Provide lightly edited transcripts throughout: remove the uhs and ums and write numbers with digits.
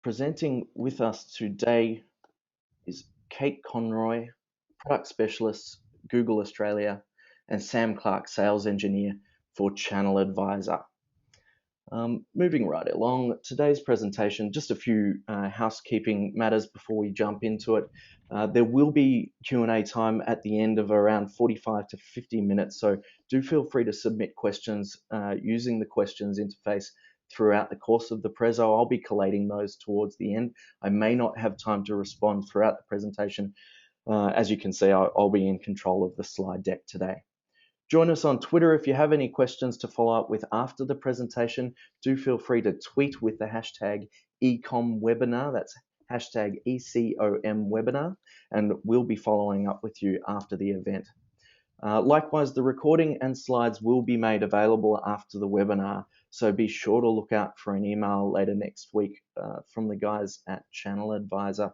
Presenting with us today is Kate Conroy, Product Specialist, Google Australia, and Sam Clarke, Sales Engineer for ChannelAdvisor. Moving right along, today's presentation, just a few housekeeping matters before we jump into it. There will be Q&A time at the end of around 45 to 50 minutes, so do feel free to submit questions using the questions interface throughout the course of the preso. I'll be collating those towards the end. I may not have time to respond throughout the presentation. As you can see, I'll be in control of the slide deck today. Join us on Twitter if you have any questions to follow up with after the presentation. Do feel free to tweet with the hashtag #EcomWebinar. That's hashtag ECOMWebinar, and we'll be following up with you after the event. Likewise, the recording and slides will be made available after the webinar, so be sure to look out for an email later next week from the guys at ChannelAdvisor.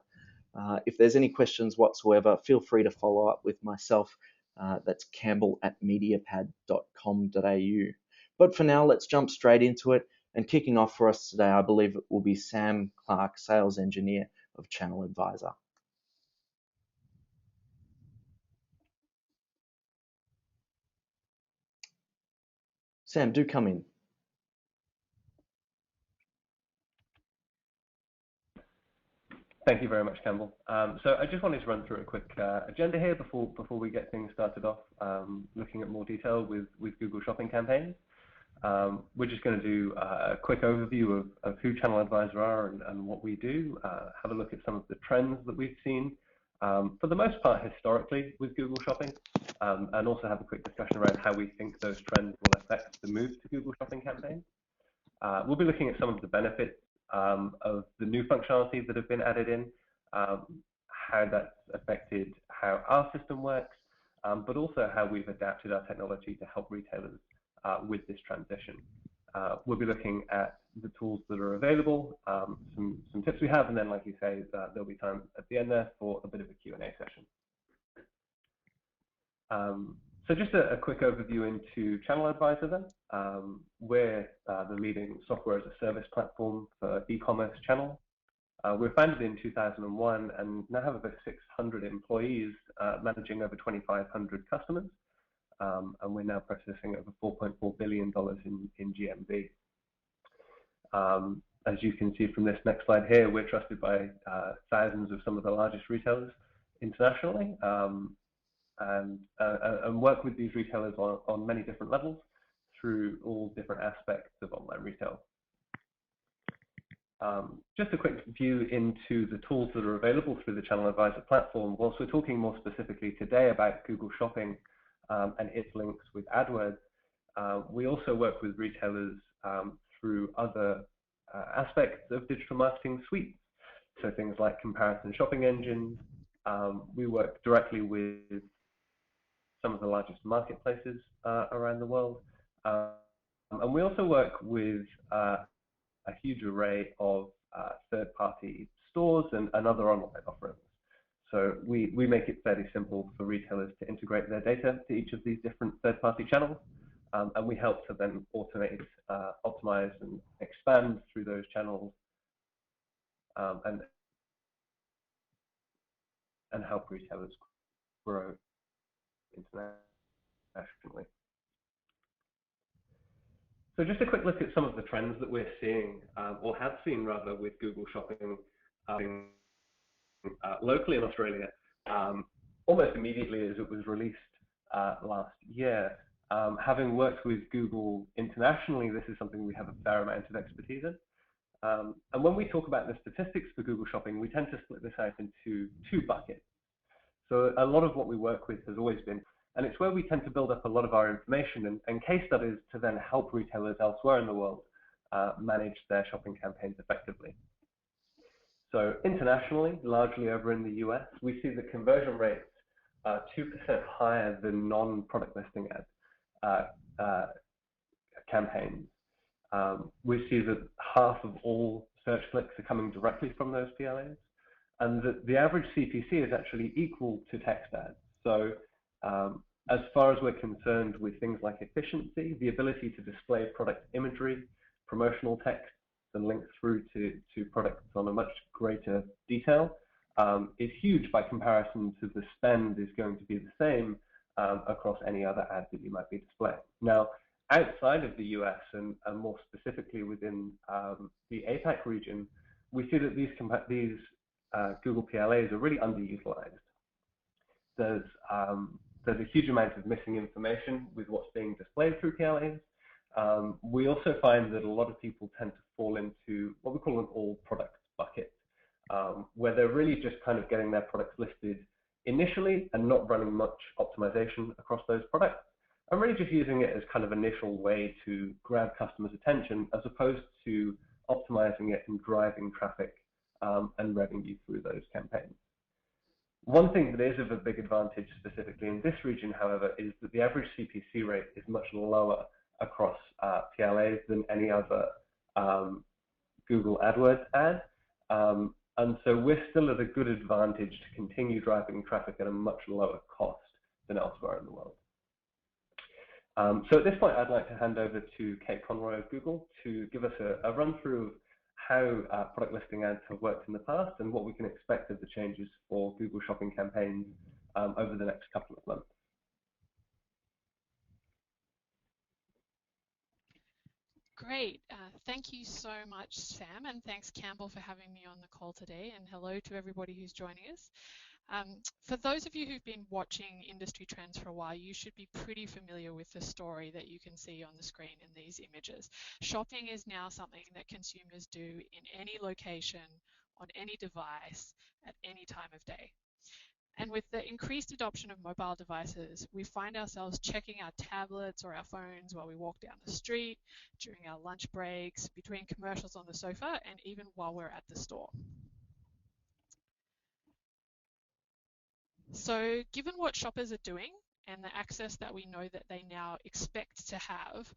If there's any questions whatsoever, feel free to follow up with myself. That's campbell@mediapad.com.au. But for now, let's jump straight into it. And kicking off for us today, I believe it will be Sam Clarke, Sales Engineer of ChannelAdvisor. Sam, do come in. Thank you very much, Campbell. So I just wanted to run through a quick agenda here before we get things started off, looking at more detail with Google Shopping campaigns. We're just going to do a quick overview of who ChannelAdvisor are and what we do, have a look at some of the trends that we've seen, for the most part historically with Google Shopping, and also have a quick discussion around how we think those trends will affect the move to Google Shopping campaigns. We'll be looking at some of the benefits of the new functionality that have been added in, how that's affected how our system works, but also how we've adapted our technology to help retailers with this transition. We'll be looking at the tools that are available, some tips we have, and then, like you say, there'll be time at the end there for a bit of a Q&A session. So just a quick overview into ChannelAdvisor then. We're the leading software as a service platform for e-commerce channel. We were founded in 2001 and now have over 600 employees managing over 2,500 customers. And we're now processing over $4.4 billion in GMV. As you can see from this next slide here, we're trusted by thousands of some of the largest retailers internationally. And work with these retailers on many different levels through all different aspects of online retail. Just a quick view into the tools that are available through the ChannelAdvisor platform. Whilst we're talking more specifically today about Google Shopping and its links with AdWords, we also work with retailers through other aspects of digital marketing suites. So things like comparison shopping engines. We work directly with some of the largest marketplaces around the world. And we also work with a huge array of third-party stores and other online offerings. So we make it fairly simple for retailers to integrate their data to each of these different third-party channels. And we help to then automate, optimize, and expand through those channels and help retailers grow internationally. So just a quick look at some of the trends that we're seeing, or have seen rather, with Google Shopping locally in Australia, almost immediately as it was released last year. Having worked with Google internationally, this is something we have a fair amount of expertise in. And when we talk about the statistics for Google Shopping, we tend to split this out into two buckets. So a lot of what we work with has always been, and it's where we tend to build up a lot of our information and case studies to then help retailers elsewhere in the world manage their shopping campaigns effectively. So internationally, largely over in the US, we see the conversion rates are 2% higher than non-product listing ad campaigns. We see that half of all search clicks are coming directly from those PLAs, and the average CPC is actually equal to text ads. So as far as we're concerned with things like efficiency, the ability to display product imagery, promotional text, and link through to products on a much greater detail is huge by comparison to the spend is going to be the same across any other ad that you might be displaying. Now, outside of the US and more specifically within the APAC region, we see that these Google PLAs are really underutilized. There's a huge amount of missing information with what's being displayed through PLAs. We also find that a lot of people tend to fall into what we call an all products bucket, where they're really just kind of getting their products listed initially and not running much optimization across those products. I'm really just using it as kind of initial way to grab customers' attention as opposed to optimizing it and driving traffic and revenue through those campaigns. One thing that is of a big advantage specifically in this region, however, is that the average CPC rate is much lower across PLAs than any other Google AdWords ad. And so we're still at a good advantage to continue driving traffic at a much lower cost than elsewhere in the world. So at this point, I'd like to hand over to Kate Conroy of Google to give us a run through of how product listing ads have worked in the past and what we can expect of the changes for Google Shopping campaigns over the next couple of months. Great. Thank you so much, Sam, and thanks, Campbell, for having me on the call today, and hello to everybody who's joining us. For those of you who've been watching industry trends for a while, you should be pretty familiar with the story that you can see on the screen in these images. Shopping is now something that consumers do in any location, on any device, at any time of day. And with the increased adoption of mobile devices, we find ourselves checking our tablets or our phones while we walk down the street, during our lunch breaks, between commercials on the sofa, and even while we're at the store. So given what shoppers are doing and the access that we know that they now expect to have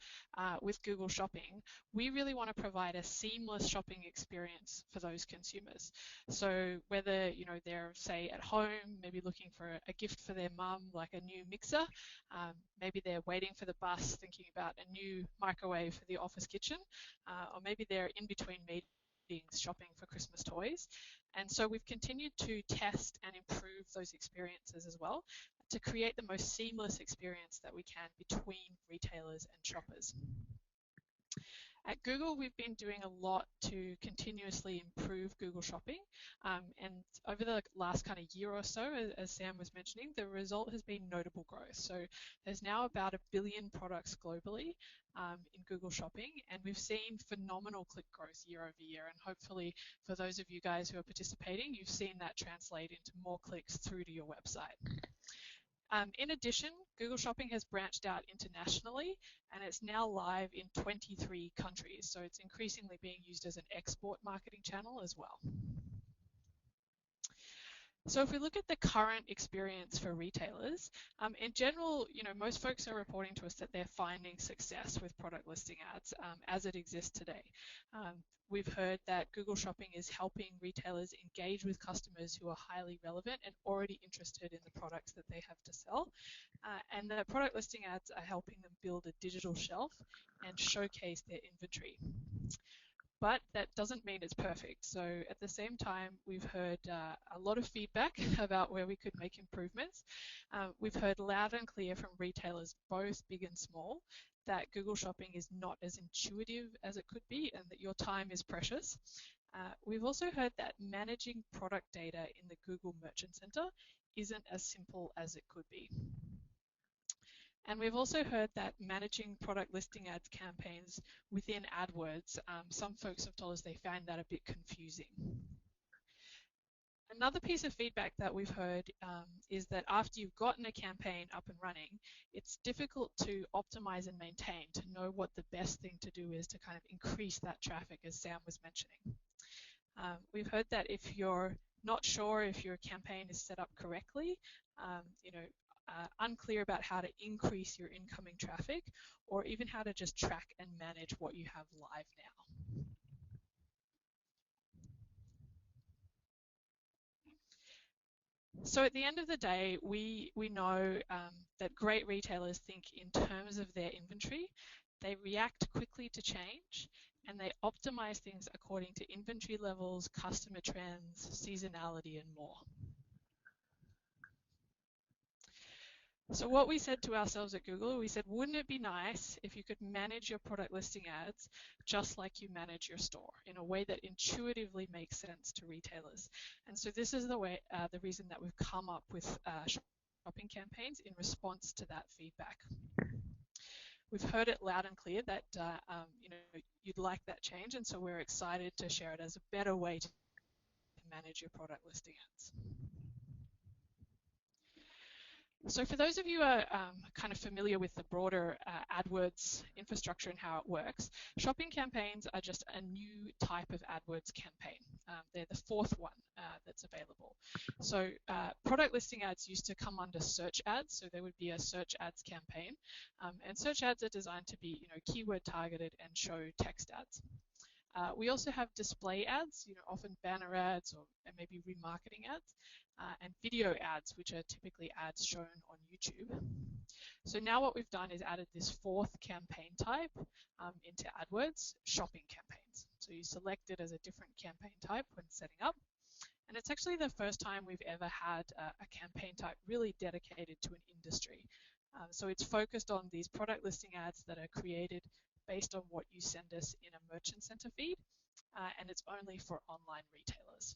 with Google Shopping, we really want to provide a seamless shopping experience for those consumers. So whether they're, say, at home, maybe looking for a gift for their mum, like a new mixer, maybe they're waiting for the bus, thinking about a new microwave for the office kitchen, or maybe they're in between meetings shopping for Christmas toys. And so we've continued to test and improve those experiences as well to create the most seamless experience that we can between retailers and shoppers. At Google, we've been doing a lot to continuously improve Google Shopping. And over the last kind of year or so, as Sam was mentioning, the result has been notable growth. So there's now about 1 billion products globally in Google Shopping, and we've seen phenomenal click growth year over year. And hopefully, for those of you guys who are participating, you've seen that translate into more clicks through to your website. In addition, Google Shopping has branched out internationally, and it's now live in 23 countries. So it's increasingly being used as an export marketing channel as well. So if we look at the current experience for retailers, in general, most folks are reporting to us that they're finding success with product listing ads as it exists today. We've heard that Google Shopping is helping retailers engage with customers who are highly relevant and already interested in the products that they have to sell. And the product listing ads are helping them build a digital shelf and showcase their inventory. But that doesn't mean it's perfect. So at the same time, we've heard a lot of feedback about where we could make improvements. We've heard loud and clear from retailers, both big and small, that Google Shopping is not as intuitive as it could be and that your time is precious. We've also heard that managing product data in the Google Merchant Center isn't as simple as it could be. And we've also heard that managing product listing ads campaigns within AdWords, some folks have told us they find that a bit confusing. Another piece of feedback that we've heard is that after you've gotten a campaign up and running, it's difficult to optimize and maintain, to know what the best thing to do is to kind of increase that traffic, as Sam was mentioning. We've heard that if you're not sure if your campaign is set up correctly, unclear about how to increase your incoming traffic, or even how to just track and manage what you have live now. So at the end of the day, we know that great retailers think in terms of their inventory. They react quickly to change. and they optimize things according to inventory levels, customer trends, seasonality, and more. So what we said to ourselves at Google, we said, wouldn't it be nice if you could manage your product listing ads just like you manage your store in a way that intuitively makes sense to retailers? And so this is the reason that we've come up with shopping campaigns in response to that feedback. We've heard it loud and clear that you'd like that change, and so we're excited to share it as a better way to manage your product listing ads. So for those of you who are kind of familiar with the broader AdWords infrastructure and how it works, shopping campaigns are just a new type of AdWords campaign. They're the fourth one that's available. So product listing ads used to come under search ads, so there would be a search ads campaign. And search ads are designed to be keyword targeted and show text ads. We also have display ads, often banner ads or maybe remarketing ads, and video ads, which are typically ads shown on YouTube. So now what we've done is added this fourth campaign type into AdWords, shopping campaigns. So you select it as a different campaign type when setting up. And it's actually the first time we've ever had a campaign type really dedicated to an industry. So it's focused on these product listing ads that are created based on what you send us in a Merchant Center feed, and it's only for online retailers.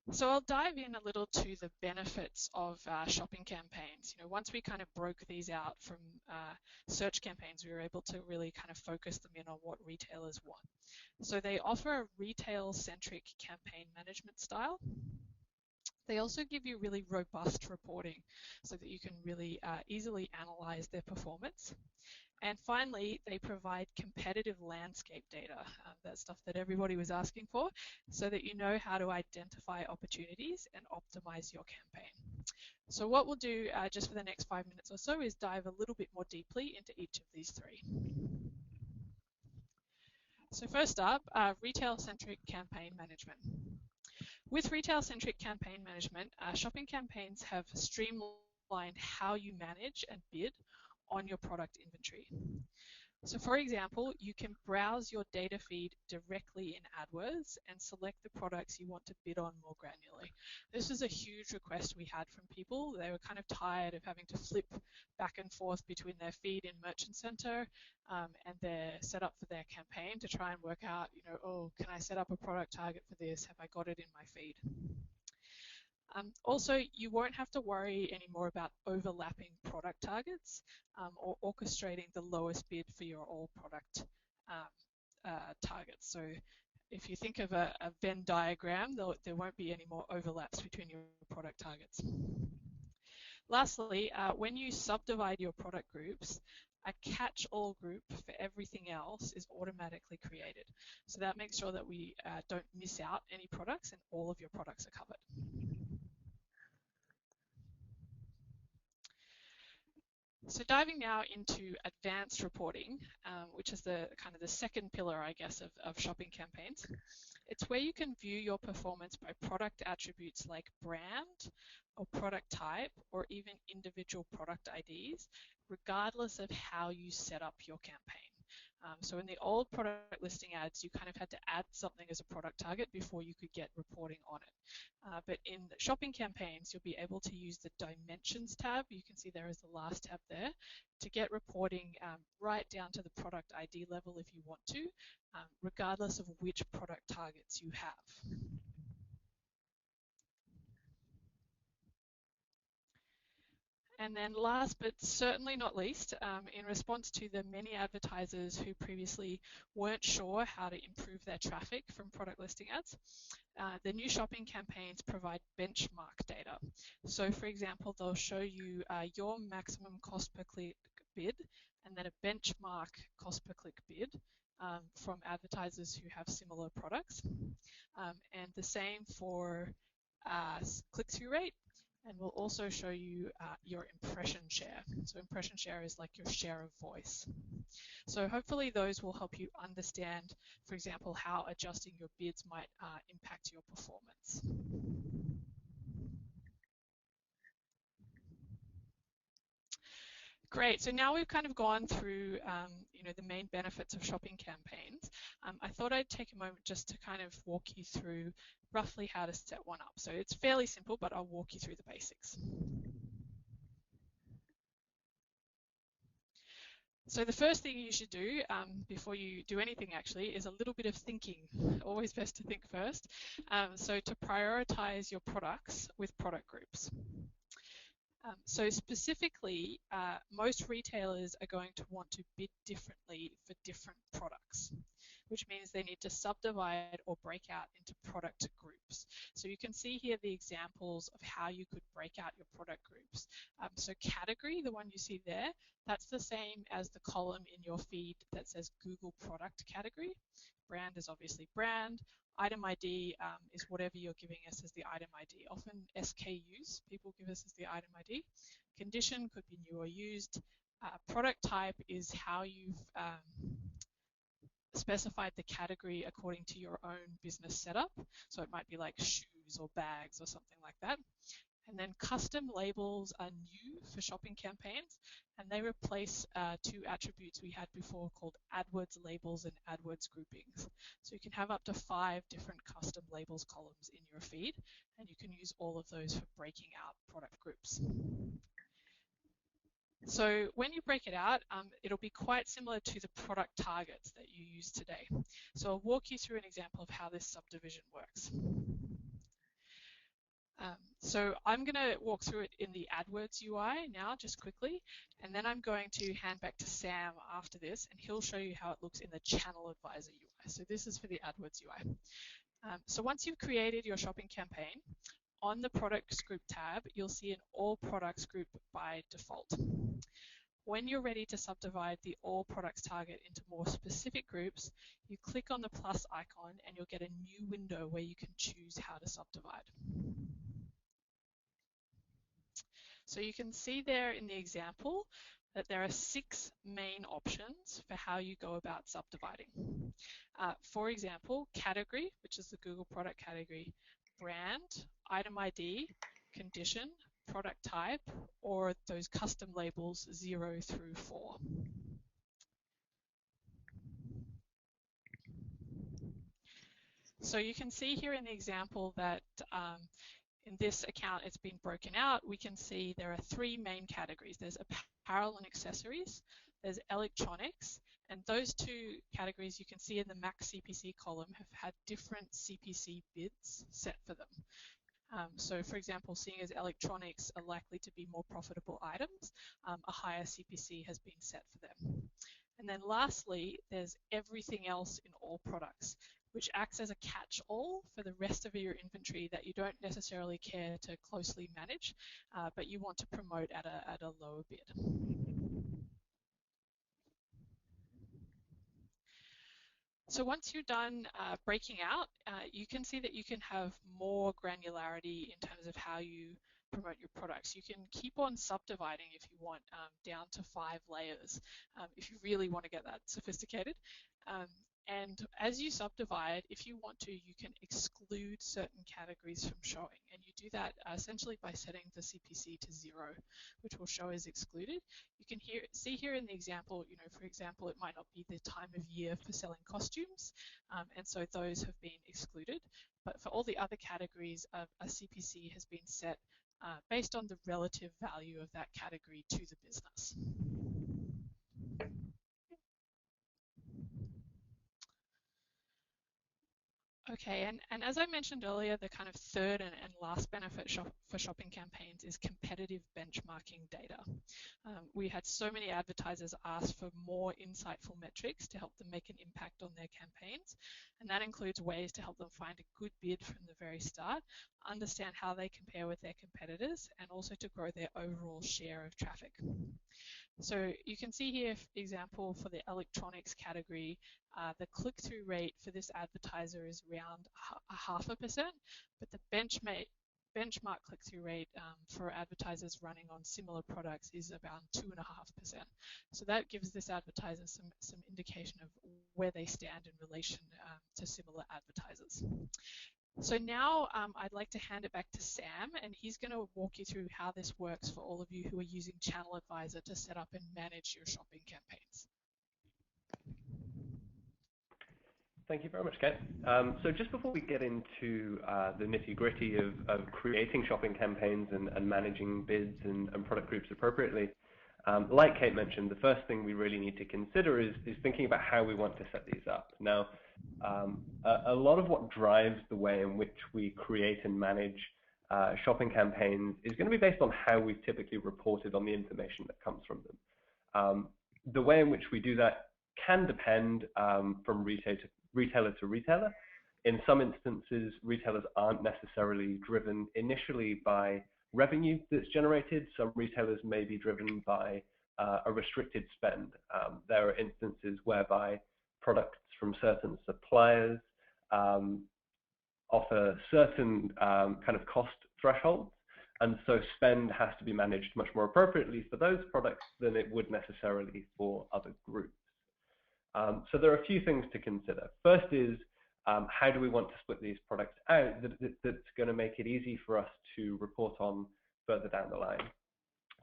So I'll dive in a little to the benefits of shopping campaigns. Once we kind of broke these out from search campaigns, we were able to really kind of focus them in on what retailers want. So they offer a retail-centric campaign management style. They also give you really robust reporting so that you can really easily analyze their performance. And finally, they provide competitive landscape data, that stuff that everybody was asking for, so that you know how to identify opportunities and optimize your campaign. So what we'll do just for the next 5 minutes or so is dive a little bit more deeply into each of these three. So first up, retail-centric campaign management. With retail-centric campaign management, shopping campaigns have streamlined how you manage and bid on your product inventory. So for example, you can browse your data feed directly in AdWords and select the products you want to bid on more granularly. This is a huge request we had from people. They were kind of tired of having to flip back and forth between their feed in Merchant Center and their setup for their campaign to try and work out, oh, can I set up a product target for this? Have I got it in my feed? Also, you won't have to worry anymore about overlapping product targets or orchestrating the lowest bid for your all product targets. So if you think of a Venn diagram, there won't be any more overlaps between your product targets. Lastly, when you subdivide your product groups, a catch-all group for everything else is automatically created. So that makes sure that we don't miss out any products and all of your products are covered. So diving now into advanced reporting, which is the kind of the second pillar, I guess, of shopping campaigns. It's where you can view your performance by product attributes like brand or product type or even individual product IDs, regardless of how you set up your campaign. So in the old product listing ads, you kind of had to add something as a product target before you could get reporting on it. But in the shopping campaigns, you'll be able to use the Dimensions tab. You can see there is the last tab there to get reporting right down to the product ID level if you want to, regardless of which product targets you have. And then last but certainly not least, in response to the many advertisers who previously weren't sure how to improve their traffic from product listing ads, the new shopping campaigns provide benchmark data. So for example, they'll show you your maximum cost per click bid and then a benchmark cost per click bid from advertisers who have similar products. And the same for click-through rate. And we'll also show you your impression share. So impression share is like your share of voice. So hopefully those will help you understand, for example, how adjusting your bids might impact your performance. Great. So now we've kind of gone through, the main benefits of shopping campaigns. I thought I'd take a moment just to kind of walk you through roughly how to set one up. So it's fairly simple, but I'll walk you through the basics. So the first thing you should do before you do anything actually is a little bit of thinking. Always best to think first. So to prioritize your products with product groups. So specifically, most retailers are going to want to bid differently for different products, which means they need to subdivide or break out into product groups. So you can see here the examples of how you could break out your product groups. So category, the one you see there, that's the same as the column in your feed that says Google product category. Brand is obviously brand. Item ID is whatever you're giving us as the item ID. Often SKUs, people give us as the item ID. Condition could be new or used. Product type is how you've specified the category according to your own business setup. So it might be like shoes or bags or something like that. And then custom labels are new for shopping campaigns, and they replace two attributes we had before called AdWords labels and AdWords groupings. So you can have up to 5 different custom labels columns in your feed, and you can use all of those for breaking out product groups. So when you break it out, it'll be quite similar to the product targets that you use today. So I'll walk you through an example of how this subdivision works. So I'm going to walk through it in the AdWords UI now, just quickly, and then I'm going to hand back to Sam after this, and he'll show you how it looks in the ChannelAdvisor UI. So this is for the AdWords UI. So once you've created your shopping campaign, on the Products Group tab, you'll see an All Products group by default. When you're ready to subdivide the All Products target into more specific groups, you click on the plus icon and you'll get a new window where you can choose how to subdivide. So you can see there in the example that there are 6 main options for how you go about subdividing. For example, category, which is the Google product category, brand, item ID, condition, product type, or those custom labels 0 through 4. So you can see here in the example that in this account it's been broken out. We can see there are 3 main categories. There's apparel and accessories, there's electronics, and those 2 categories you can see in the max CPC column have had different CPC bids set for them. So for example, seeing as electronics are likely to be more profitable items, a higher CPC has been set for them. And then lastly, there's everything else in all products, which acts as a catch-all for the rest of your inventory that you don't necessarily care to closely manage, but you want to promote at a lower bid. So once you're done breaking out, you can see that you can have more granularity in terms of how you promote your products. You can keep on subdividing if you want down to 5 layers if you really want to get that sophisticated. And as you subdivide, if you want to, you can exclude certain categories from showing. And you do that essentially by setting the CPC to 0, which will show as excluded. You can see here in the example, for example, it might not be the time of year for selling costumes, and so those have been excluded. But for all the other categories, a CPC has been set based on the relative value of that category to the business. Okay, and as I mentioned earlier, the kind of third and last benefit for shopping campaigns is competitive benchmarking data. We had so many advertisers ask for more insightful metrics to help them make an impact on their campaigns, and that includes ways to help them find a good bid from the very start, understand how they compare with their competitors, and also to grow their overall share of traffic. So you can see here, for example, for the electronics category, the click-through rate for this advertiser is around 0.5%, but the benchmark click-through rate for advertisers running on similar products is about 2.5%. So that gives this advertiser some indication of where they stand in relation to similar advertisers. So now I'd like to hand it back to Sam, and he's going to walk you through how this works for all of you who are using ChannelAdvisor to set up and manage your shopping campaigns. Thank you very much, Kate. So just before we get into the nitty-gritty of creating shopping campaigns and managing bids and product groups appropriately, like Kate mentioned, the first thing we really need to consider is thinking about how we want to set these up. Now, a lot of what drives the way in which we create and manage shopping campaigns is going to be based on how we've typically reported on the information that comes from them. The way in which we do that can depend from retailer to retailer. In some instances, retailers aren't necessarily driven initially by revenue that's generated. Some retailers may be driven by a restricted spend. There are instances whereby products from certain suppliers offer certain kind of cost thresholds, and so spend has to be managed much more appropriately for those products than it would necessarily for other groups. So there are a few things to consider. First is how do we want to split these products out that's going to make it easy for us to report on further down the line.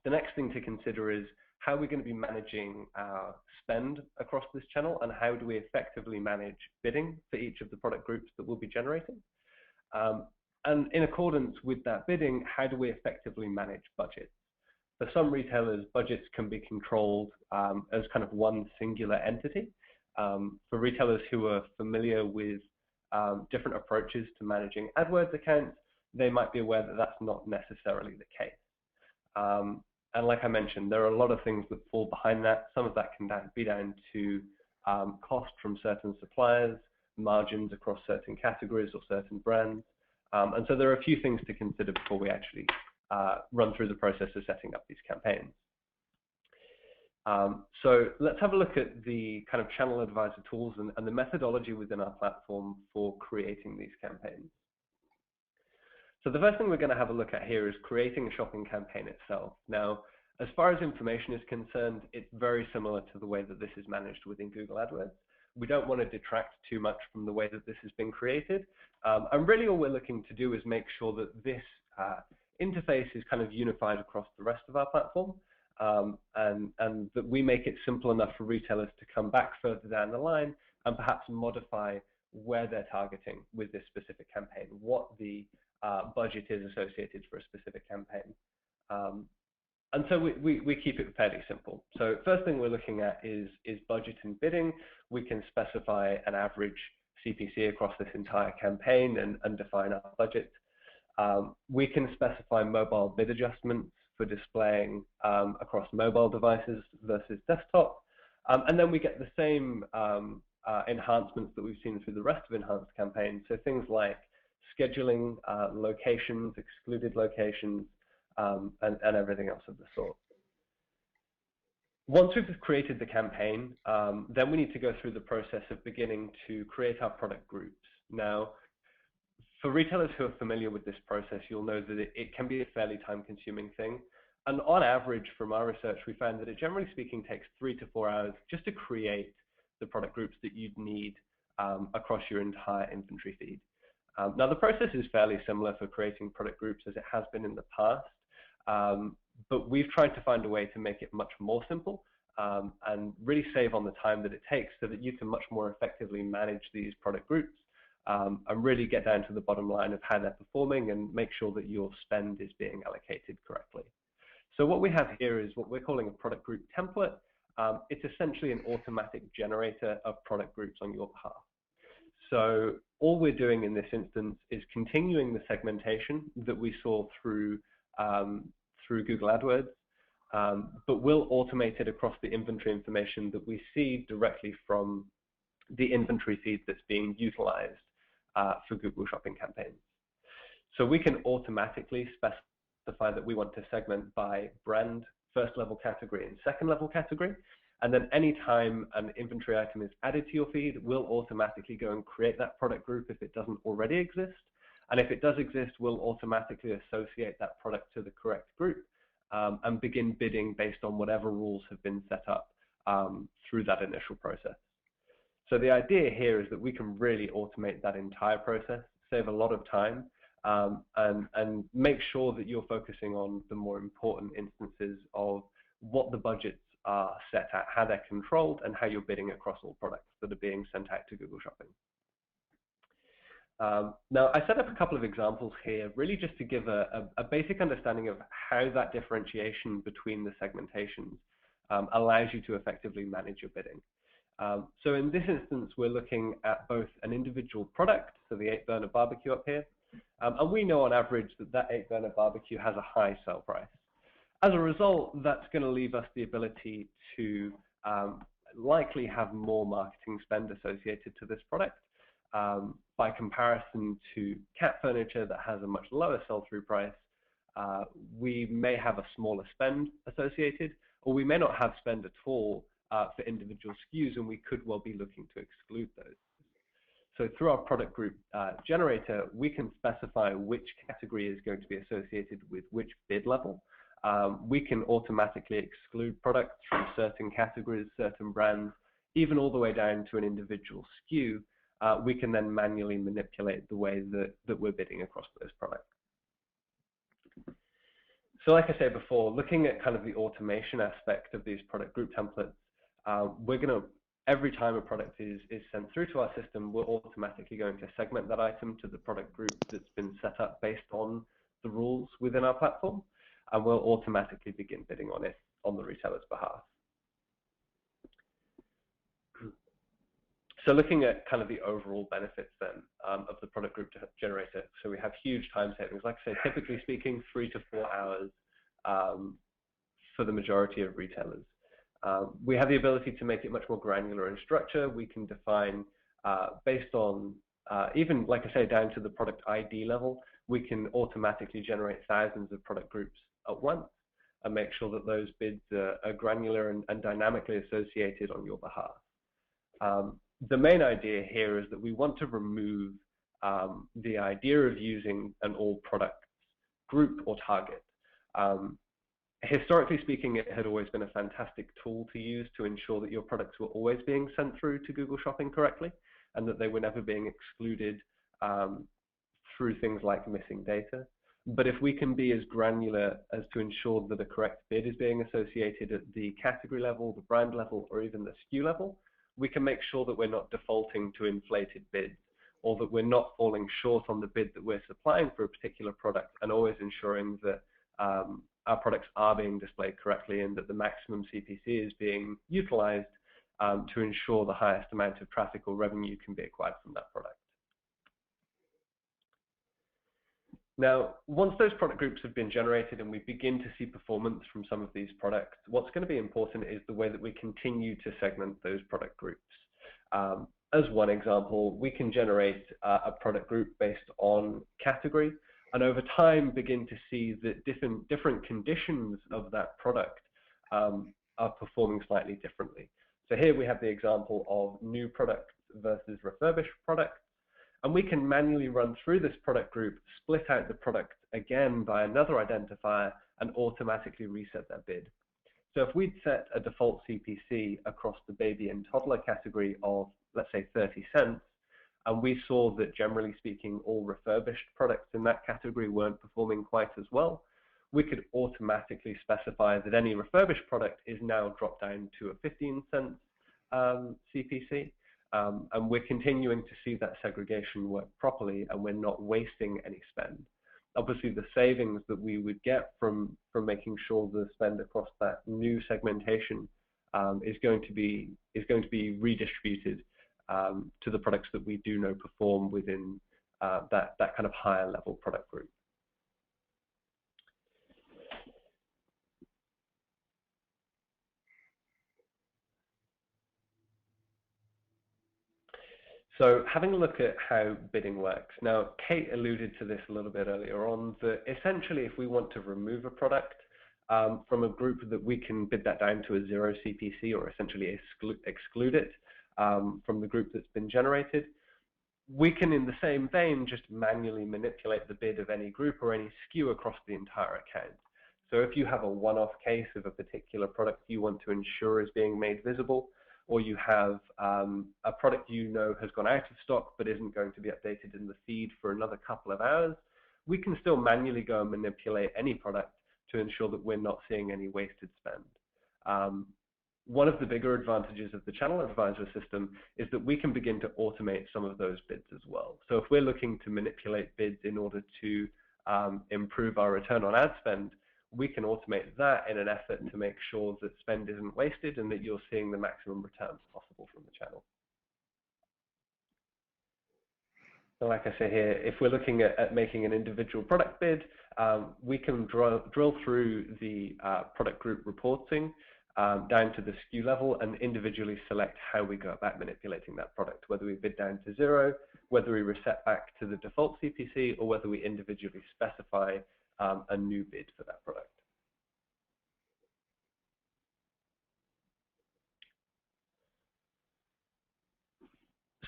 The next thing to consider is how we're going to be managing our spend across this channel, and how do we effectively manage bidding for each of the product groups that we'll be generating. And in accordance with that bidding, how do we effectively manage budgets? For some retailers, budgets can be controlled as kind of one singular entity. For retailers who are familiar with different approaches to managing AdWords accounts, they might be aware that that's not necessarily the case. And like I mentioned, there are a lot of things that fall behind that. Some of that can be down to cost from certain suppliers, margins across certain categories or certain brands. And so there are a few things to consider before we actually run through the process of setting up these campaigns. So let's have a look at the kind of ChannelAdvisor tools and the methodology within our platform for creating these campaigns. So the first thing we're going to have a look at here is creating a shopping campaign itself. Now, as far as information is concerned, it's very similar to the way that this is managed within Google AdWords. We don't want to detract too much from the way that this has been created. And really all we're looking to do is make sure that this interface is kind of unified across the rest of our platform, and that we make it simple enough for retailers to come back further down the line and perhaps modify where they're targeting with this specific campaign, what the budget is associated for a specific campaign. And so we keep it fairly simple. So first thing we're looking at is budget and bidding. We can specify an average CPC across this entire campaign and define our budget. We can specify mobile bid adjustments for displaying across mobile devices versus desktop. And then we get the same enhancements that we've seen through the rest of enhanced campaigns. So things like scheduling, locations, excluded locations, and everything else of the sort. Once we've created the campaign, then we need to go through the process of beginning to create our product groups. Now, for retailers who are familiar with this process, you'll know that it can be a fairly time-consuming thing. And on average, from our research, we found that it, generally speaking, takes 3 to 4 hours just to create the product groups that you'd need across your entire inventory feed. Now, the process is fairly similar for creating product groups as it has been in the past, but we've tried to find a way to make it much more simple and really save on the time that it takes so that you can much more effectively manage these product groups and really get down to the bottom line of how they're performing and make sure that your spend is being allocated correctly. So what we have here is what we're calling a product group template. It's essentially an automatic generator of product groups on your behalf. So all we're doing in this instance is continuing the segmentation that we saw through Google AdWords, but we'll automate it across the inventory information that we see directly from the inventory feed that's being utilized for Google Shopping campaigns. So we can automatically specify that we want to segment by brand, first level category, and second level category. And then anytime an inventory item is added to your feed, we'll automatically go and create that product group if it doesn't already exist. And if it does exist, we'll automatically associate that product to the correct group and begin bidding based on whatever rules have been set up through that initial process. So the idea here is that we can really automate that entire process, save a lot of time and make sure that you're focusing on the more important instances of what the budgets are set at, how they're controlled, and how you're bidding across all products that are being sent out to Google Shopping. Now, I set up a couple of examples here, really just to give a basic understanding of how that differentiation between the segmentations allows you to effectively manage your bidding. So in this instance, we're looking at both an individual product, so the 8-burner barbecue up here, and we know on average that that 8-burner barbecue has a high sell price. As a result, that's going to leave us the ability to likely have more marketing spend associated to this product. By comparison to cat furniture that has a much lower sell-through price, we may have a smaller spend associated, or we may not have spend at all for individual SKUs, and we could well be looking to exclude those. So through our product group generator, we can specify which category is going to be associated with which bid level. We can automatically exclude products from certain categories, certain brands, even all the way down to an individual SKU. We can then manually manipulate the way that we're bidding across those products. So like I said before, looking at kind of the automation aspect of these product group templates, we're going to, every time a product is sent through to our system, we're automatically going to segment that item to the product group that's been set up based on the rules within our platform, and we'll automatically begin bidding on it on the retailer's behalf. So looking at kind of the overall benefits then of the product group generator, so we have huge time savings. Like I say, typically speaking, 3 to 4 hours for the majority of retailers. We have the ability to make it much more granular in structure. We can define based on even, like I say, down to the product ID level, we can automatically generate thousands of product groups at once and make sure that those bids are granular and dynamically associated on your behalf. The main idea here is that we want to remove the idea of using an all products group or target. Historically speaking, it had always been a fantastic tool to use to ensure that your products were always being sent through to Google Shopping correctly and that they were never being excluded through things like missing data. But if we can be as granular as to ensure that a correct bid is being associated at the category level, the brand level, or even the SKU level, we can make sure that we're not defaulting to inflated bids, or that we're not falling short on the bid that we're supplying for a particular product, and always ensuring that our products are being displayed correctly and that the maximum CPC is being utilized to ensure the highest amount of traffic or revenue can be acquired from that product. Now, once those product groups have been generated and we begin to see performance from some of these products, what's going to be important is the way that we continue to segment those product groups. As one example, we can generate a product group based on category, and over time begin to see that different conditions of that product are performing slightly differently. So here we have the example of new products versus refurbished products. And we can manually run through this product group, split out the product again by another identifier, and automatically reset that bid. So if we'd set a default CPC across the baby and toddler category of, let's say, 30 cents, and we saw that generally speaking, all refurbished products in that category weren't performing quite as well, we could automatically specify that any refurbished product is now dropped down to a 15-cent CPC. And we're continuing to see that segregation work properly, and we're not wasting any spend. Obviously, the savings that we would get from making sure the spend across that new segmentation is going to be redistributed to the products that we do know perform within that kind of higher level product group. So having a look at how bidding works. Now, Kate alluded to this a little bit earlier on, that essentially if we want to remove a product from a group, that we can bid that down to a 0 CPC, or essentially exclude it from the group that's been generated. We can, in the same vein, just manually manipulate the bid of any group or any SKU across the entire account. So if you have a one-off case of a particular product you want to ensure is being made visible, or you have a product you know has gone out of stock but isn't going to be updated in the feed for another couple of hours, we can still manually go and manipulate any product to ensure that we're not seeing any wasted spend. One of the bigger advantages of the ChannelAdvisor system is that we can begin to automate some of those bids as well. So if we're looking to manipulate bids in order to improve our return on ad spend, we can automate that in an effort to make sure that spend isn't wasted and that you're seeing the maximum returns possible from the channel. So like I say here, if we're looking at making an individual product bid, we can drill through the product group reporting down to the SKU level and individually select how we go about manipulating that product, whether we bid down to 0, whether we reset back to the default CPC, or whether we individually specify a new bid for that product.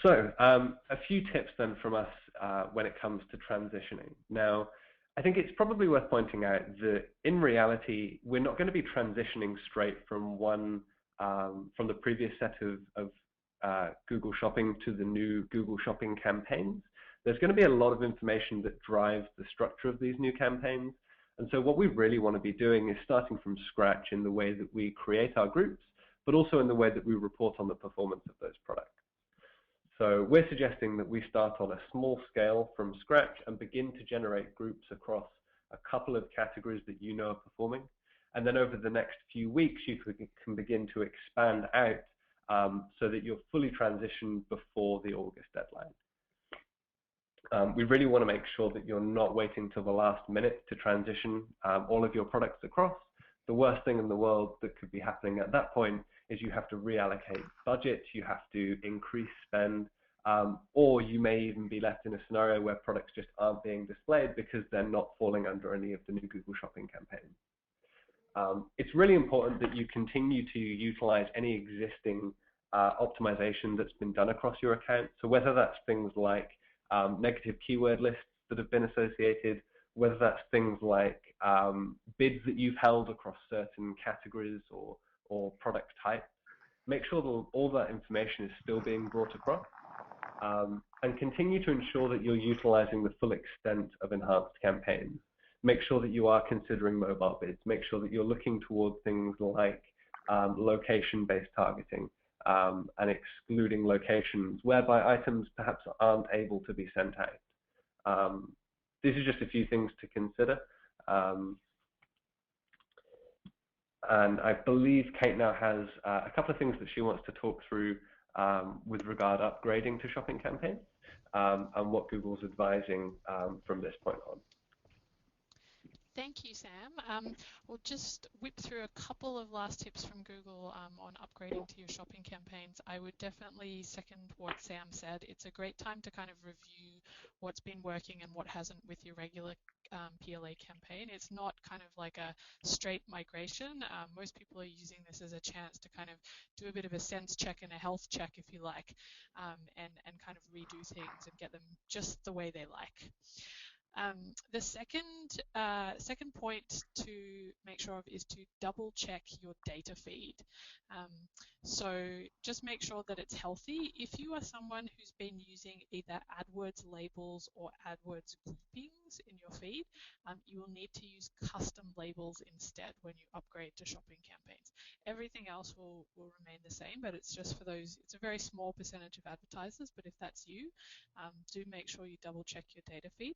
So a few tips then from us when it comes to transitioning. Now, I think it's probably worth pointing out that in reality, we're not going to be transitioning straight from from the previous set of Google Shopping to the new Google Shopping campaigns. There's going to be a lot of information that drives the structure of these new campaigns. And so what we really want to be doing is starting from scratch in the way that we create our groups, but also in the way that we report on the performance of those products. So we're suggesting that we start on a small scale from scratch and begin to generate groups across a couple of categories that you know are performing. And then over the next few weeks, you can begin to expand out so that you're fully transitioned before the August deadline. We really want to make sure that you're not waiting till the last minute to transition all of your products across. The worst thing in the world that could be happening at that point is you have to reallocate budget, you have to increase spend, or you may even be left in a scenario where products just aren't being displayed because they're not falling under any of the new Google Shopping campaigns. It's really important that you continue to utilize any existing optimization that's been done across your account. So whether that's things like negative keyword lists that have been associated, whether that's things like bids that you've held across certain categories or product types, make sure that all that information is still being brought across, and continue to ensure that you're utilizing the full extent of enhanced campaigns. Make sure that you are considering mobile bids. Make sure that you're looking towards things like location-based targeting and excluding locations whereby items perhaps aren't able to be sent out. These are just a few things to consider. And I believe Kate now has a couple of things that she wants to talk through with regard to upgrading to shopping campaigns and what Google's advising from this point on. Thank you, Sam. We'll just whip through a couple of last tips from Google on upgrading to your shopping campaigns. I would definitely second what Sam said. It's a great time to kind of review what's been working and what hasn't with your regular PLA campaign. It's not kind of like a straight migration. Most people are using this as a chance to kind of do a bit of a sense check and a health check, if you like, and kind of redo things and get them just the way they like. The second point to make sure of is to double check your data feed. So just make sure that it's healthy. If you are someone who's been using either AdWords labels or AdWords groupings in your feed, you will need to use custom labels instead when you upgrade to shopping campaigns. Everything else will remain the same, but it's just for those, it's a very small percentage of advertisers, but if that's you, do make sure you double check your data feed.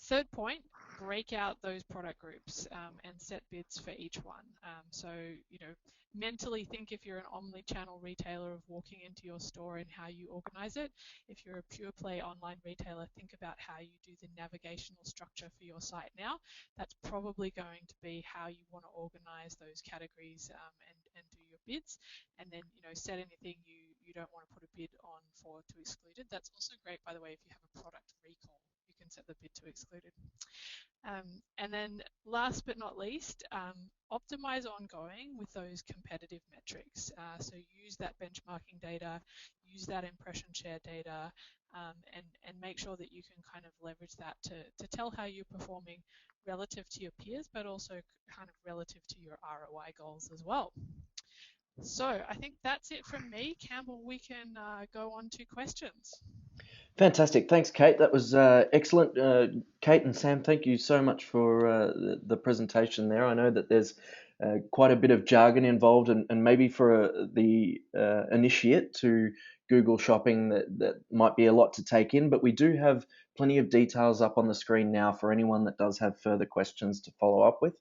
Third point, break out those product groups and set bids for each one. So, mentally think if you're an omni-channel retailer of walking into your store and how you organize it. If you're a pure play online retailer, think about how you do the navigational structure for your site now. That's probably going to be how you want to organize those categories and do your bids. And then, set anything you don't want to put a bid on for to excluded. That's also great, by the way, if you have a product recall. You can set the bid to excluded. And then last but not least, optimize ongoing with those competitive metrics. So use that benchmarking data, use that impression share data, and make sure that you can kind of leverage that to tell how you're performing relative to your peers, but also kind of relative to your ROI goals as well. So I think that's it from me. Campbell, we can go on to questions. Fantastic. Thanks, Kate. That was excellent. Kate and Sam, thank you so much for the presentation there. I know that there's quite a bit of jargon involved, and maybe for the initiate to Google Shopping, that might be a lot to take in, but we do have plenty of details up on the screen now for anyone that does have further questions to follow up with.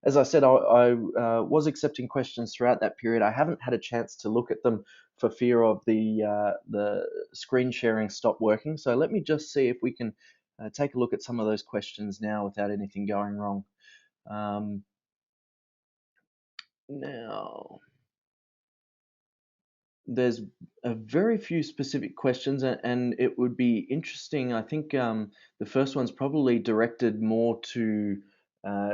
As I said, I was accepting questions throughout that period. I haven't had a chance to look at them for fear of the screen sharing stop working. So let me just see if we can take a look at some of those questions now without anything going wrong. Now, there's a very few specific questions, and it would be interesting. I think the first one's probably directed more to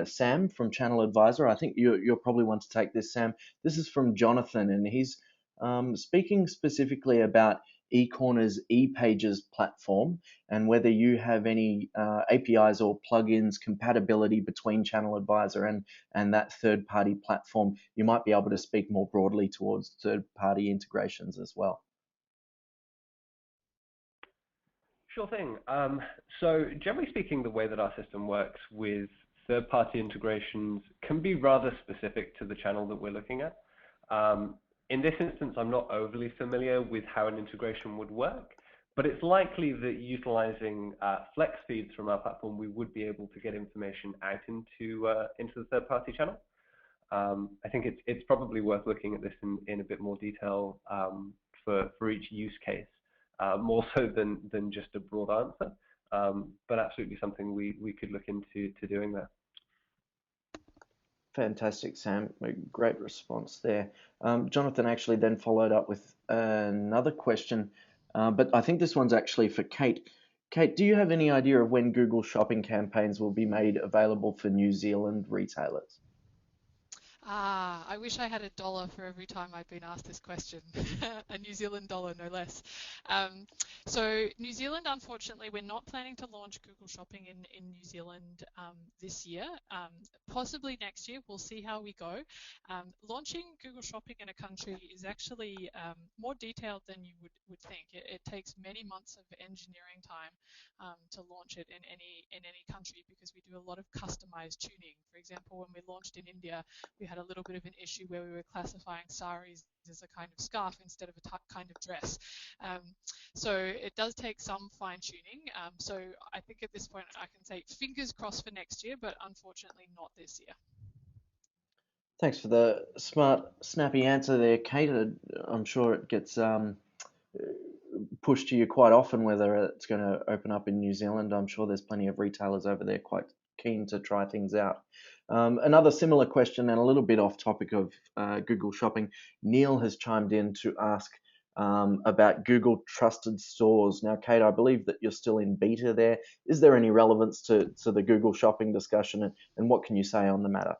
Sam from ChannelAdvisor. I think you're probably one to take this, Sam. This is from Jonathan, and he's speaking specifically about eCorner's ePages platform and whether you have any APIs or plugins compatibility between ChannelAdvisor and that third-party platform. You might be able to speak more broadly towards third-party integrations as well. Sure thing. So generally speaking, the way that our system works with third-party integrations can be rather specific to the channel that we're looking at. In this instance, I'm not overly familiar with how an integration would work, but it's likely that utilizing flex feeds from our platform, we would be able to get information out into the third-party channel. I think it's probably worth looking at this in a bit more detail for each use case. More so than just a broad answer, but absolutely something we could look into doing there. Fantastic, Sam. A great response there. Jonathan actually then followed up with another question, but I think this one's actually for Kate. Kate, do you have any idea of when Google Shopping campaigns will be made available for New Zealand retailers? I wish I had $1 for every time I've been asked this question, a New Zealand dollar, no less. So New Zealand, unfortunately, we're not planning to launch Google Shopping in New Zealand this year. Possibly next year, we'll see how we go. Launching Google Shopping in a country is actually more detailed than you would think. It takes many months of engineering time to launch it in any country because we do a lot of customized tuning. For example, when we launched in India, we had a little bit of an issue where we were classifying saris as a kind of scarf instead of a kind of dress. So it does take some fine tuning. So I think at this point I can say fingers crossed for next year, but unfortunately not this year. Thanks for the smart, snappy answer there, Kate. I'm sure it gets pushed to you quite often whether it's going to open up in New Zealand. I'm sure there's plenty of retailers over there quite keen to try things out. Another similar question and a little bit off topic of Google Shopping. Neil has chimed in to ask about Google Trusted Stores. Now, Kate, I believe that you're still in beta there. Is there any relevance to the Google Shopping discussion, and what can you say on the matter?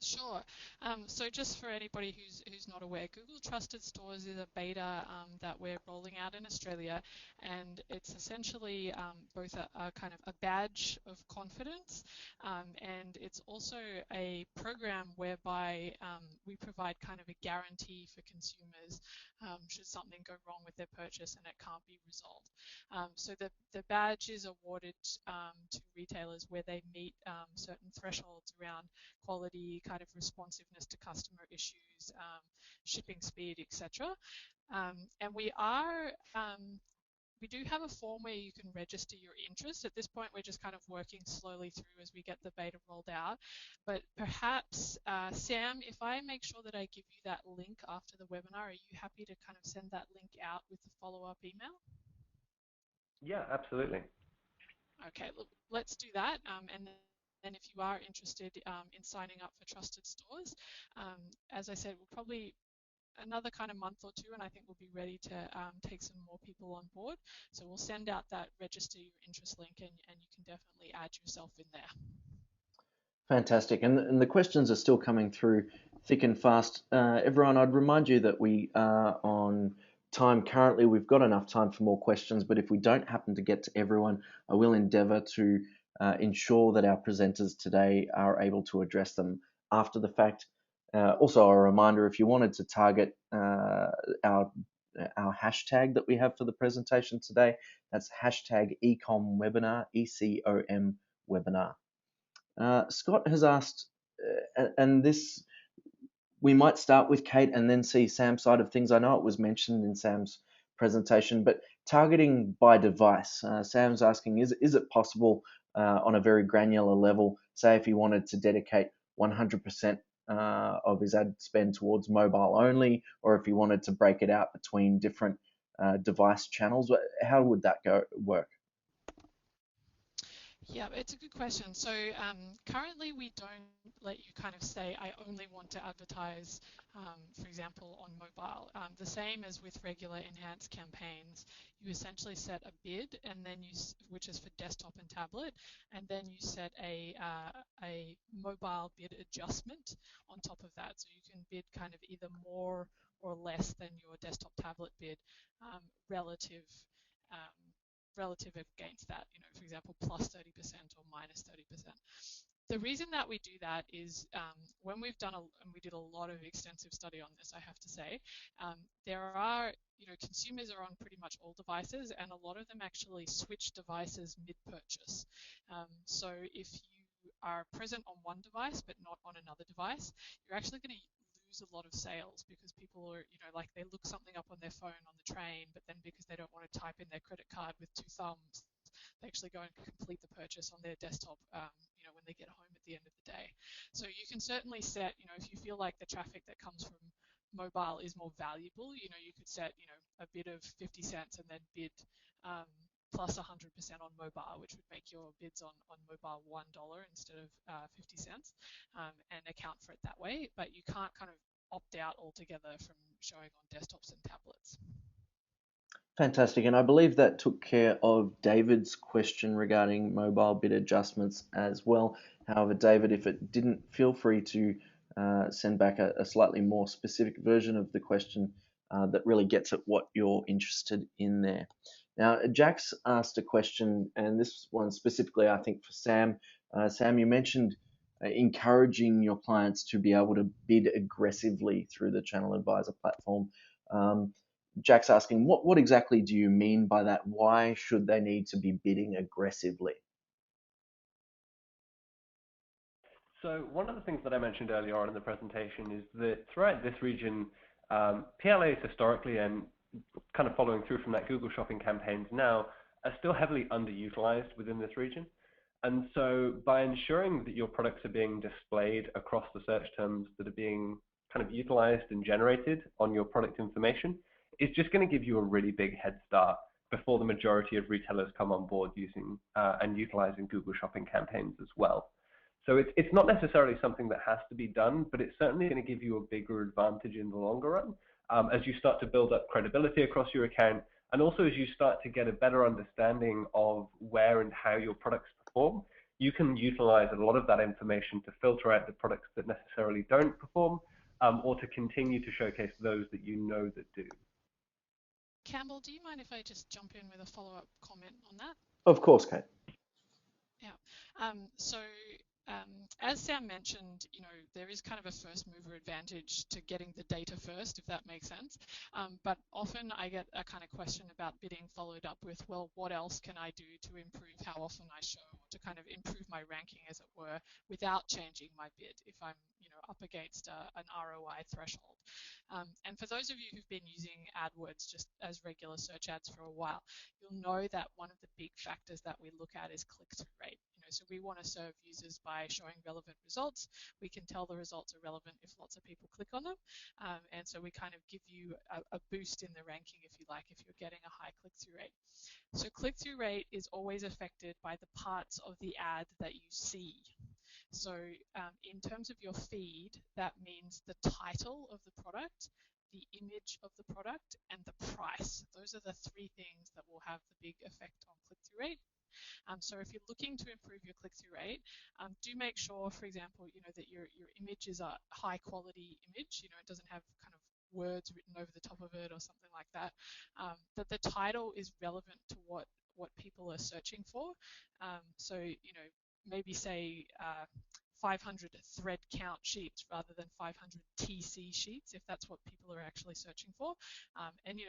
Sure. So just for anybody who's not aware, Google Trusted Stores is a beta that we're rolling out in Australia, and it's essentially both a kind of a badge of confidence, and it's also a program whereby we provide kind of a guarantee for consumers should something go wrong with their purchase and it can't be resolved. So the badge is awarded to retailers where they meet certain thresholds around quality, kind of responsiveness to customer issues, shipping speed, etc. And we do have a form where you can register your interest. At this point, we're just kind of working slowly through as we get the beta rolled out. But perhaps, Sam, if I make sure that I give you that link after the webinar, are you happy to kind of send that link out with the follow-up email? Yeah, absolutely. Okay, look, let's do that. And if you are interested in signing up for Trusted Stores, as I said, we'll probably another kind of month or two, and I think we'll be ready to take some more people on board. So we'll send out that register your interest link, and you can definitely add yourself in there. Fantastic. And the questions are still coming through thick and fast. Everyone, I'd remind you that we are on time currently. We've got enough time for more questions, but if we don't happen to get to everyone, I will endeavour to ensure that our presenters today are able to address them after the fact. Also, a reminder, if you wanted to target our hashtag that we have for the presentation today, that's hashtag ecomwebinar, ECOM webinar. Scott has asked, and this, we might start with Kate and then see Sam's side of things. I know it was mentioned in Sam's presentation, but targeting by device. Sam's asking, is it possible on a very granular level, say if he wanted to dedicate 100% of his ad spend towards mobile only, or if he wanted to break it out between different device channels, how would that work? Yeah, it's a good question. So currently we don't let you kind of say, I only want to advertise, for example, on mobile. The same as with regular enhanced campaigns, you essentially set a bid, and then which is for desktop and tablet, and then you set a mobile bid adjustment on top of that. So you can bid kind of either more or less than your desktop tablet bid relative. Um, Relative against that, for example, plus 30% or minus 30%. The reason that we do that is when we've done, and we did a lot of extensive study on this, I have to say, there are, consumers are on pretty much all devices, and a lot of them actually switch devices mid-purchase. So if you are present on one device but not on another device, you're actually going to lose a lot of sales because people are, like they look something up on their phone on the train, but then because they don't want to type in their credit card with 2 thumbs, they actually go and complete the purchase on their desktop, when they get home at the end of the day. So you can certainly set, if you feel like the traffic that comes from mobile is more valuable, you could set, a bid of 50 cents and then bid plus 100% on mobile, which would make your bids on mobile $1 instead of 50 cents, and account for it that way. But you can't kind of opt out altogether from showing on desktops and tablets. Fantastic, and I believe that took care of David's question regarding mobile bid adjustments as well. However, David, if it didn't, feel free to send back a slightly more specific version of the question that really gets at what you're interested in there. Now, Jax asked a question, and this one specifically, I think, for Sam. Sam, you mentioned encouraging your clients to be able to bid aggressively through the ChannelAdvisor platform. Jack's asking, what exactly do you mean by that? Why should they need to be bidding aggressively? So one of the things that I mentioned earlier on in the presentation is that throughout this region, PLAs historically, and kind of following through from that Google Shopping campaigns now, are still heavily underutilized within this region. And so by ensuring that your products are being displayed across the search terms that are being kind of utilized and generated on your product information, it's just going to give you a really big head start before the majority of retailers come on board using and utilizing Google Shopping campaigns as well. So it's not necessarily something that has to be done, but it's certainly going to give you a bigger advantage in the longer run as you start to build up credibility across your account, and also as you start to get a better understanding of where and how your products perform. You can utilize a lot of that information to filter out the products that necessarily don't perform, or to continue to showcase those that you know that do. Campbell, do you mind if I just jump in with a follow-up comment on that? Of course, Kate. Yeah. As Sam mentioned, there is kind of a first mover advantage to getting the data first, if that makes sense. But often I get a kind of question about bidding followed up with, well, what else can I do to improve how often I show, or to kind of improve my ranking, as it were, without changing my bid if I'm, up against an ROI threshold. And for those of you who've been using AdWords just as regular search ads for a while, you'll know that one of the big factors that we look at is click-through rate. So we want to serve users by showing relevant results. We can tell the results are relevant if lots of people click on them. And so we kind of give you a boost in the ranking, if you like, if you're getting a high click-through rate. So click-through rate is always affected by the parts of the ad that you see. So in terms of your feed, that means the title of the product, the image of the product, and the price. Those are the 3 things that will have the big effect on click-through rate. So if you're looking to improve your click-through rate, do make sure, for example, that your image is a high quality image. It doesn't have kind of words written over the top of it or something like that. That the title is relevant to what people are searching for. So maybe say, 500 thread count sheets rather than 500 TC sheets, if that's what people are actually searching for. And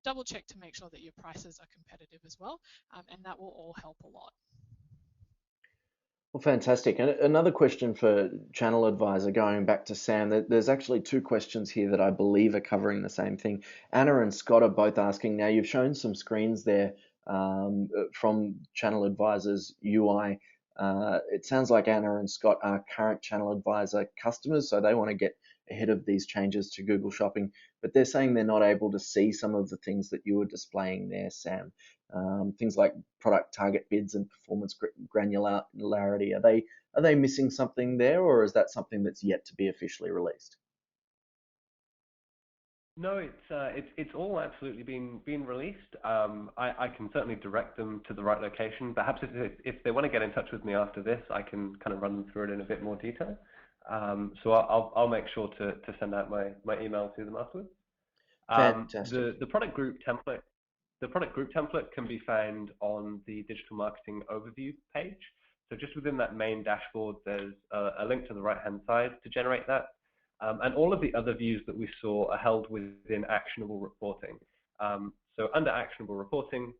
double check to make sure that your prices are competitive as well, and that will all help a lot. Well, fantastic. And another question for ChannelAdvisor, going back to Sam, there's actually two questions here that I believe are covering the same thing. Anna and Scott are both asking, now you've shown some screens there from ChannelAdvisor's UI. It sounds like Anna and Scott are current ChannelAdvisor customers, so they want to get ahead of these changes to Google Shopping, but they're saying they're not able to see some of the things that you were displaying there, Sam. Things like product target bids and performance granularity. Are they missing something there, or is that something that's yet to be officially released? No, it's all absolutely been released. I can certainly direct them to the right location. Perhaps if they want to get in touch with me after this, I can kind of run them through it in a bit more detail. So I'll make sure to send out my email to them afterwards. Fantastic. The product group template. The product group template can be found on the digital marketing overview page. So just within that main dashboard, there's a link to the right-hand side to generate that. And all of the other views that we saw are held within actionable reporting. So under actionable reporting,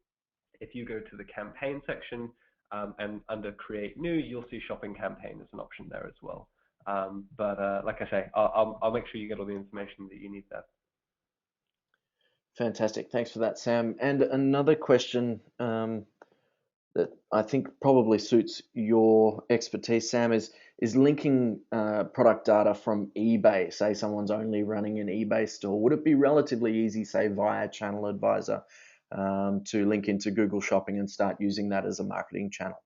if you go to the campaign section and under create new, you'll see shopping campaign as an option there as well. But like I say, I'll make sure you get all the information that you need there. Fantastic. Thanks for that, Sam. And another question that I think probably suits your expertise, Sam, is linking product data from eBay. Say someone's only running an eBay store. Would it be relatively easy, say via ChannelAdvisor, to link into Google Shopping and start using that as a marketing channel?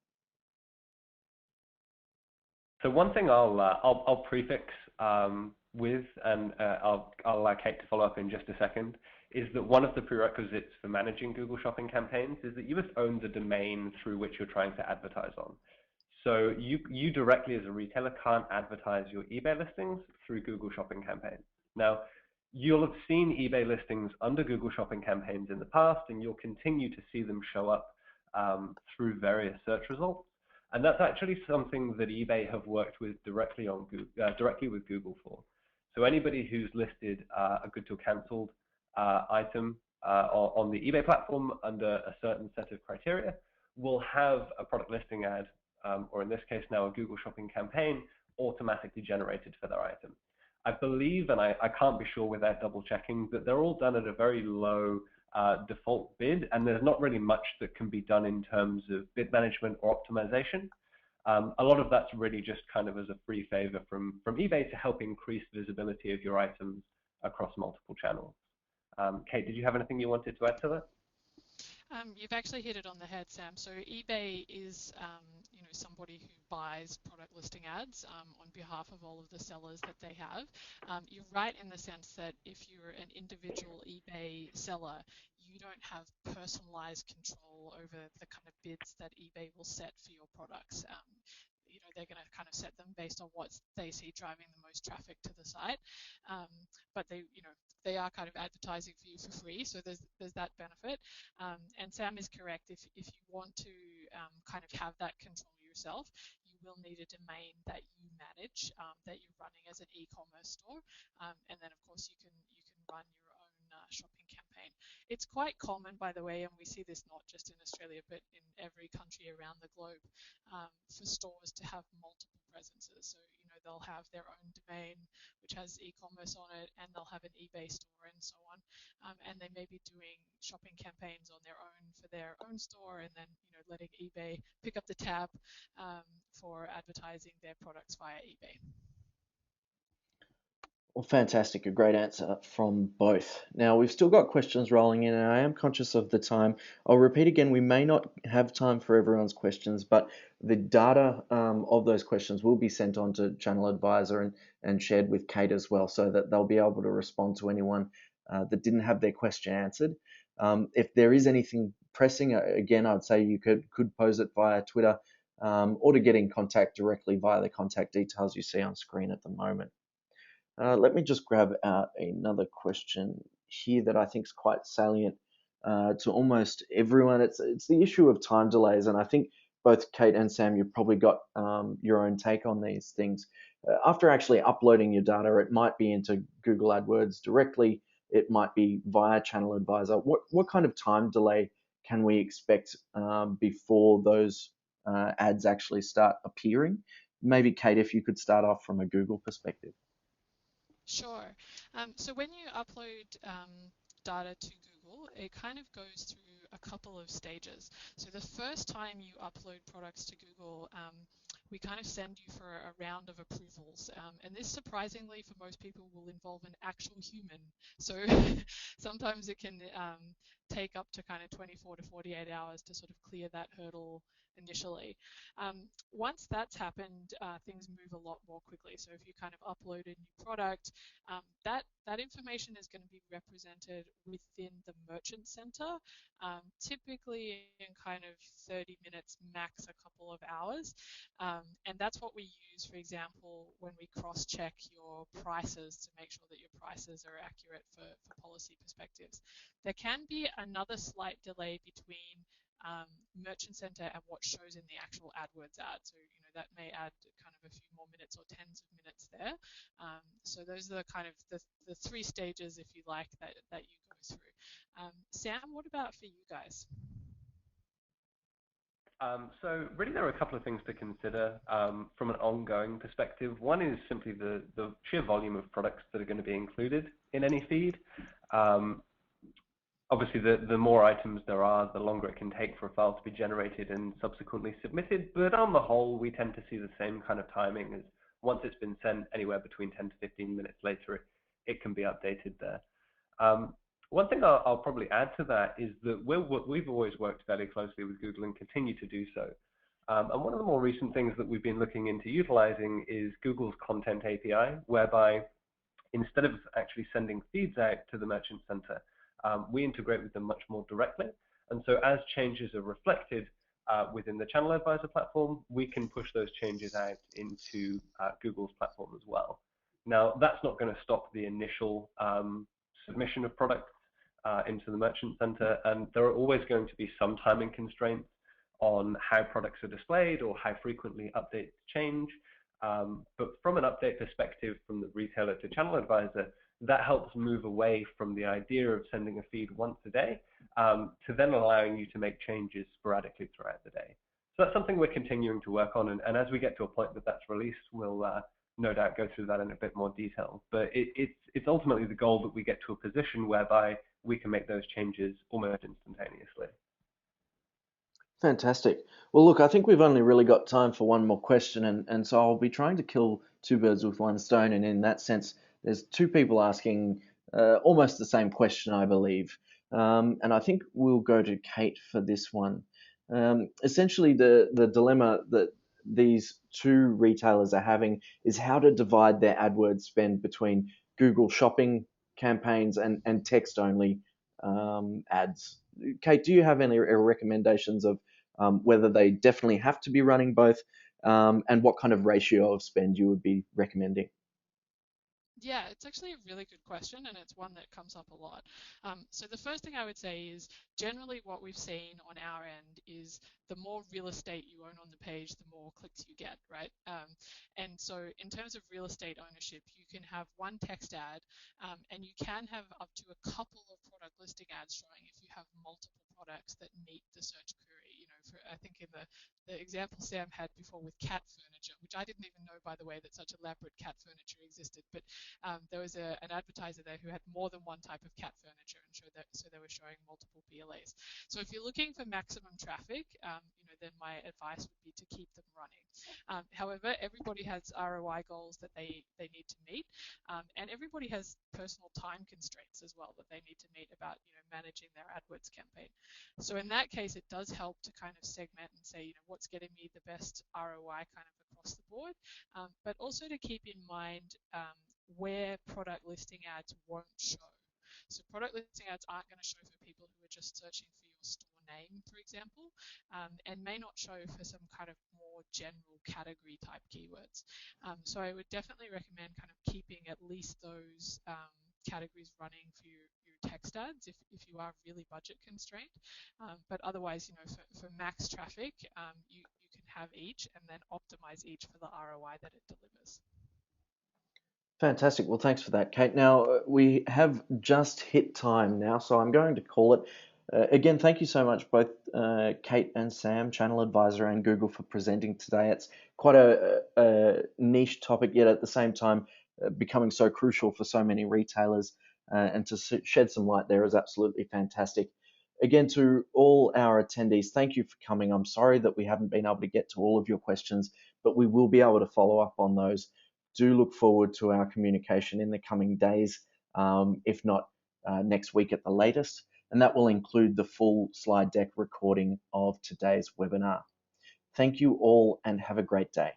So one thing I'll prefix with, and I'll allow Kate to follow up in just a second, is that one of the prerequisites for managing Google Shopping campaigns is that you must own the domain through which you're trying to advertise on. So you directly as a retailer can't advertise your eBay listings through Google Shopping campaigns. Now, you'll have seen eBay listings under Google Shopping campaigns in the past, and you'll continue to see them show up through various search results. And that's actually something that eBay have worked with directly with Google for. So anybody who's listed a good till cancelled item on the eBay platform under a certain set of criteria will have a product listing ad, or in this case now a Google Shopping campaign, automatically generated for their item. I believe, and I can't be sure without double checking, that they're all done at a very low default bid, and there's not really much that can be done in terms of bid management or optimization. A lot of that's really just kind of as a free favor from eBay to help increase visibility of your items across multiple channels. Kate, did you have anything you wanted to add to that? You've actually hit it on the head, Sam. So eBay is, somebody who buys product listing ads on behalf of all of the sellers that they have. You're right in the sense that if you're an individual eBay seller, you don't have personalized control over the kind of bids that eBay will set for your products. They're going to kind of set them based on what they see driving the most traffic to the site. But they are kind of advertising for you for free, so there's that benefit. And Sam is correct. If you want to kind of have that control yourself, you will need a domain that you manage, that you're running as an e-commerce store, and then of course you can run your own shopping campaign. It's quite common, by the way, and we see this not just in Australia but in every country around the globe, for stores to have multiple presences. So they'll have their own domain which has e-commerce on it, and they'll have an eBay store and so on, and they may be doing shopping campaigns on their own for their own store, and then letting eBay pick up the tab for advertising their products via eBay. Well, fantastic. A great answer from both. Now, we've still got questions rolling in, and I am conscious of the time. I'll repeat again, we may not have time for everyone's questions, but the data of those questions will be sent on to ChannelAdvisor and shared with Kate as well, so that they'll be able to respond to anyone that didn't have their question answered. If there is anything pressing, again, I'd say you could pose it via Twitter, or to get in contact directly via the contact details you see on screen at the moment. Let me just grab out another question here that I think is quite salient to almost everyone. It's the issue of time delays, and I think both Kate and Sam, you've probably got your own take on these things. After actually uploading your data, it might be into Google AdWords directly. It might be via ChannelAdvisor. What kind of time delay can we expect before those ads actually start appearing? Maybe Kate, if you could start off from a Google perspective. Sure. So when you upload data to Google, it kind of goes through a couple of stages. So the first time you upload products to Google, we kind of send you for a round of approvals. And this, surprisingly, for most people, will involve an actual human. So sometimes it can take up to kind of 24 to 48 hours to sort of clear that hurdle initially. Once that's happened, things move a lot more quickly. So if you kind of upload a new product, that information is going to be represented within the merchant center, typically in kind of 30 minutes, max a couple of hours. And that's what we use, for example, when we cross-check your prices to make sure that your prices are accurate for policy perspectives. There can be another slight delay between merchant center and what shows in the actual AdWords ad. So, that may add kind of a few more minutes or tens of minutes there. So those are kind of the three stages, if you like, that you go through. Sam, what about for you guys? So really there are a couple of things to consider from an ongoing perspective. One is simply the sheer volume of products that are going to be included in any feed. Obviously, the more items there are, the longer it can take for a file to be generated and subsequently submitted. But on the whole, we tend to see the same kind of timing as once it's been sent, anywhere between 10 to 15 minutes later, it can be updated there. One thing I'll probably add to that is that we've always worked fairly closely with Google and continue to do so. And one of the more recent things that we've been looking into utilizing is Google's Content API, whereby instead of actually sending feeds out to the Merchant Center, we integrate with them much more directly. And so as changes are reflected within the ChannelAdvisor platform, we can push those changes out into Google's platform as well. Now, that's not going to stop the initial submission of products into the Merchant Center, and there are always going to be some timing constraints on how products are displayed or how frequently updates change. But from an update perspective from the retailer to ChannelAdvisor, that helps move away from the idea of sending a feed once a day to then allowing you to make changes sporadically throughout the day. So that's something we're continuing to work on, and as we get to a point that that's released, we'll no doubt go through that in a bit more detail. But it's ultimately the goal that we get to a position whereby we can make those changes almost instantaneously. Fantastic. Well, look, I think we've only really got time for one more question, and so I'll be trying to kill two birds with one stone. And in that sense, there's two people asking almost the same question, I believe. And I think we'll go to Kate for this one. Essentially, the dilemma that these two retailers are having is how to divide their AdWords spend between Google Shopping campaigns and text-only ads. Kate, do you have any recommendations of whether they definitely have to be running both, and what kind of ratio of spend you would be recommending? Yeah, it's actually a really good question, and it's one that comes up a lot. So the first thing I would say is generally what we've seen on our end is the more real estate you own on the page, the more clicks you get, right? And so in terms of real estate ownership, you can have one text ad, and you can have up to a couple of product listing ads showing if you have multiple products that meet the search query. I think in the example Sam had before with cat furniture, which I didn't even know, by the way, that such elaborate cat furniture existed, but there was an advertiser there who had more than one type of cat furniture, and so they were showing multiple PLAs. So if you're looking for maximum traffic, then my advice would be to keep them running. However, everybody has ROI goals that they need to meet, and everybody has personal time constraints as well that they need to meet about managing their AdWords campaign. So in that case, it does help to kind of segment and say what's getting me the best ROI kind of across the board, but also to keep in mind where product listing ads won't show. So product listing ads aren't going to show for people who are just searching for your store name, for example, and may not show for some kind of more general category type keywords. So I would definitely recommend kind of keeping at least those categories running for your text ads if you are really budget constrained. But otherwise, for max traffic, you can have each and then optimize each for the ROI that it delivers. Fantastic. Well, thanks for that, Kate. Now, we have just hit time now, so I'm going to call it. Again, thank you so much, both Kate and Sam, ChannelAdvisor and Google, for presenting today. It's quite a niche topic, yet at the same time becoming so crucial for so many retailers. And to shed some light there is absolutely fantastic. Again, to all our attendees, thank you for coming. I'm sorry that we haven't been able to get to all of your questions, but we will be able to follow up on those. Do look forward to our communication in the coming days, if not next week at the latest. And that will include the full slide deck recording of today's webinar. Thank you all and have a great day.